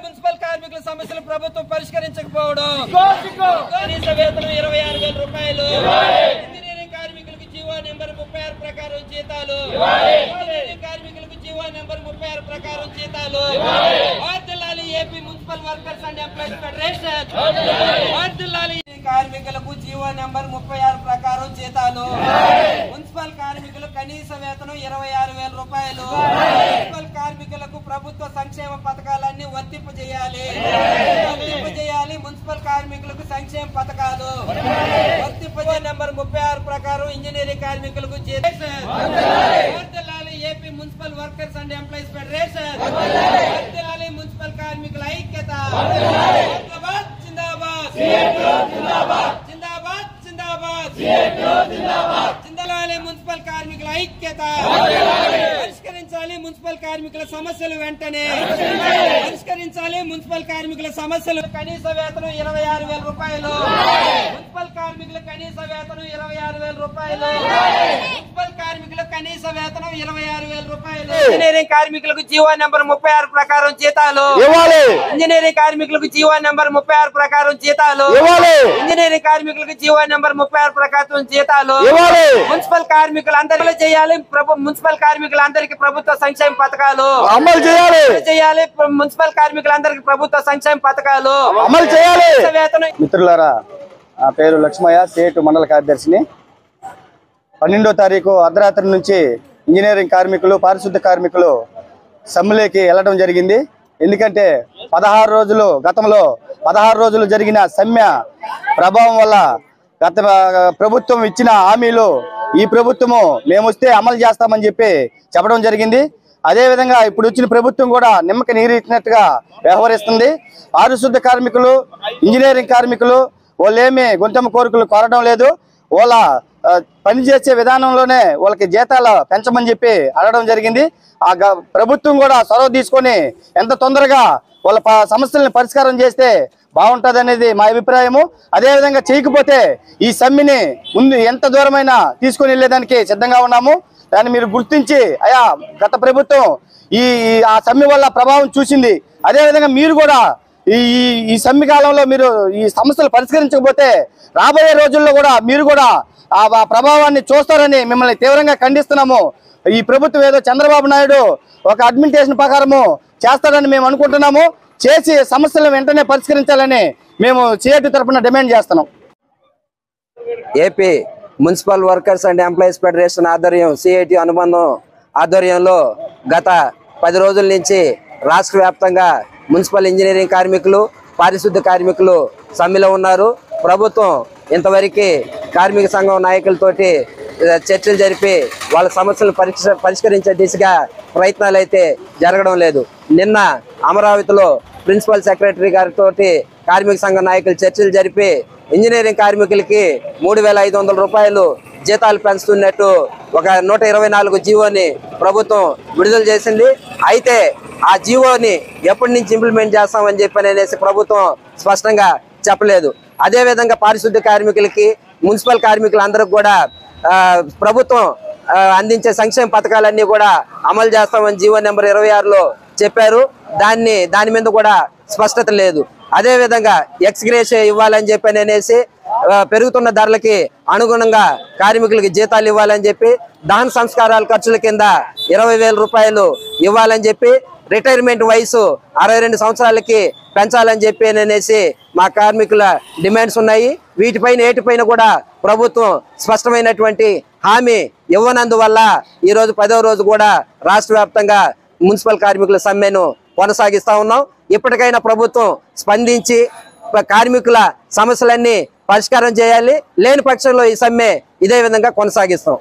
Municipal కార్మికుల సమస్యలు ప్రభుత్వం పరిష్కరించకపోవడం, కనీస వేతనం 26,000 రూపాయలు, ఇంజనీరింగ్ కార్మికులకు జీవో నెంబర్ 36 ప్రకారం జీతాలు, ఇంజనీరింగ్ కార్మికులకు జీవో నెంబర్ 36 ప్రకారం జీతాలు, వర్ధిల్లాలి AP municipal workers and employees federation, వర్ధిల్లాలి కార్మికులకు జీవో నెంబర్ 36 ప్రకారం జీతాలు, మున్సిపల్ కార్మికులు కనీస వేతనం 26,000 రూపాయలు, మున్సిపల్ కార్మికులకు ప్రభుత్వ సంక్షేమ పథకాలన్నీ వర్తింపజేయాలి, మున్సిపల్ కార్మికులకు సంక్షేమ పథకాలు వర్తింపజే నెంబర్ 36 ప్రకారం ఇంజనీరింగ్ కార్మికులకు వర్ధిల్లాలి AP municipal workers and employees federation, వర్ధిల్లాలి మున్సిపల్ కార్మికుల ఐక్యత, జిందాబాద్ జిందాబాద్ జిందాబాద్ జిందాబాద్ మున్సిపల్ కార్మికుల ఐక్యత, పరిష్కరించాలి మున్సిపల్ కార్మికుల సమస్యలు వెంటనే పరిష్కరించాలి, మున్సిపల్ కార్మికుల సమస్యలు. కనీస వేతనం 26,000 రూపాయలు, మున్సిపల్ కార్మికుల కనీస వేతనం 26,000 రూపాయలు, మున్సిపల్ కార్మికుల కనీస వేతనం 26,000 రూపాయలు, ఇంజనీరింగ్ కార్మికులకు జీవో నెంబర్ 36 ప్రకారం జీతాలు ఇవ్వాలి, ఇంజనీరింగ్ కార్మికులకు జీవో నెంబర్ 36 ప్రకారం జీతాలు ఇవ్వాలి, ఇంజనీరింగ్ కార్మికులకు జీవో నెంబర్ 36 ప్రకారం జీతాలు ఇవ్వాలి, మున్సిపల్ కార్మికులందరికీ చేయాలి, మున్సిపల్ కార్మికులందరికీ ప్రభుత్వ సంక్షేమ పథకాలు అమలు చేయాలి, మున్సిపల్ కార్మికులందరికీ ప్రభుత్వ సంక్షేమ పథకాలు అమలు చేయాలి. మిత్రులారా, నా పేరు లక్ష్మయ్య, సేటు మండల కార్యదర్శిని. 12వ తారీఖు అర్ధరాత్రి నుంచి ఇంజనీరింగ్ కార్మికులు, పారిశుద్ధ కార్మికులు సమ్మెలోకి వెళ్ళడం జరిగింది. ఎందుకంటే 16 రోజులు గతంలో 16 రోజులు జరిగిన సమ్మె ప్రభావం వల్ల గత ప్రభుత్వం ఇచ్చిన హామీలు ఈ ప్రభుత్వము మేము వస్తే అమలు చేస్తామని చెప్పి చెప్పడం జరిగింది. అదేవిధంగా ఇప్పుడు వచ్చిన ప్రభుత్వం కూడా నిమ్మక నీరెత్తినట్టుగా వ్యవహరిస్తుంది. పారిశుద్ధ కార్మికులు, ఇంజనీరింగ్ కార్మికులు వాళ్ళేమి గొంతెమ్మ కోరికలు కోరడం లేదు. వాళ్ళ పనిచేసే విధానంలోనే వాళ్ళకి జీతాలు పెంచమని చెప్పి అడగడం జరిగింది. ఆ ప్రభుత్వం కూడా చొరవ తీసుకొని ఎంత తొందరగా వాళ్ళ సమస్యలను పరిష్కారం చేస్తే బాగుంటుంది అనేది మా అభిప్రాయము. అదేవిధంగా చేయకపోతే ఈ సమ్మెని ముందు ఎంత దూరమైనా తీసుకొని వెళ్ళేదానికి సిద్ధంగా ఉన్నాము. దాన్ని మీరు గుర్తించి అయా గత ప్రభుత్వం ఆ సమ్మె వల్ల ప్రభావం చూసింది. అదేవిధంగా మీరు కూడా ఈ సమ్మె కాలంలో మీరు ఈ సమస్యలు పరిష్కరించకపోతే రాబోయే రోజుల్లో కూడా మీరు కూడా ఆ ప్రభావాన్ని చూస్తారని మిమ్మల్ని తీవ్రంగా ఖండిస్తున్నాము. ఈ ప్రభుత్వం ఏదో చంద్రబాబు నాయుడు ఒక అడ్మినిస్ట్రేషన్ ప్రకారము చేస్తారని మేము అనుకుంటున్నాము. చేసి సమస్యలను వెంటనే పరిష్కరించాలని మేము సిఐటి తరఫున డిమాండ్ చేస్తున్నాం. AP municipal workers and employees federation ఆధ్వర్యం, సిఐటి అనుబంధం ఆధ్వర్యంలో గత 10 రోజుల నుంచి రాష్ట్ర వ్యాప్తంగా మున్సిపల్ ఇంజనీరింగ్ కార్మికులు, పారిశుద్ధ కార్మికులు సమ్మెలో ఉన్నారు. ప్రభుత్వం ఇంతవరకు కార్మిక సంఘం నాయకులతోటి చర్చలు జరిపి వాళ్ళ సమస్యలను పరిష్కరించే దిశగా ప్రయత్నాలు అయితే జరగడం లేదు. నిన్న అమరావతిలో ప్రిన్సిపల్ సెక్రటరీ గారితో కార్మిక సంఘ నాయకులు చర్చలు జరిపి ఇంజనీరింగ్ కార్మికులకి 3,500 రూపాయలు జీతాలు పెంచుతున్నట్టు ఒక 124 జీవోని ప్రభుత్వం విడుదల చేసింది. అయితే ఆ జీవోని ఎప్పటి నుంచి ఇంప్లిమెంట్ చేస్తామని చెప్పి ప్రభుత్వం స్పష్టంగా చెప్పలేదు. అదేవిధంగా పారిశుద్ధ కార్మికులకి, మున్సిపల్ కార్మికులందరికీ కూడా ప్రభుత్వం అందించే సంక్షేమ పథకాలన్నీ కూడా అమలు చేస్తామని జీవో నెంబర్ 26లో చెప్పారు. దాని మీద కూడా స్పష్టత లేదు. అదేవిధంగా ఎక్స్గ్రేషియా ఇవ్వాలని చెప్పి పెరుగుతున్న ధరలకి అనుగుణంగా కార్మికులకి జీతాలు ఇవ్వాలని చెప్పి, దహన సంస్కారాల ఖర్చుల కింద 20,000 రూపాయలు ఇవ్వాలని చెప్పి, రిటైర్మెంట్ వయసు 62 సంవత్సరాలకి పెంచాలని చెప్పి మా కార్మికుల డిమాండ్స్ ఉన్నాయి. ఏటిపైన కూడా ప్రభుత్వం స్పష్టమైనటువంటి హామీ ఇవ్వనందువల్ల ఈరోజు 10వ రోజు కూడా రాష్ట్ర వ్యాప్తంగా మున్సిపల్ కార్మికుల సమ్మెను కొనసాగిస్తా ఉన్నాం. ఇప్పటికైనా ప్రభుత్వం స్పందించి కార్మికుల సమస్యలన్నీ పరిష్కారం చేయాలి. లేని పక్షంలో ఈ సమ్మె ఇదే విధంగా కొనసాగిస్తాం.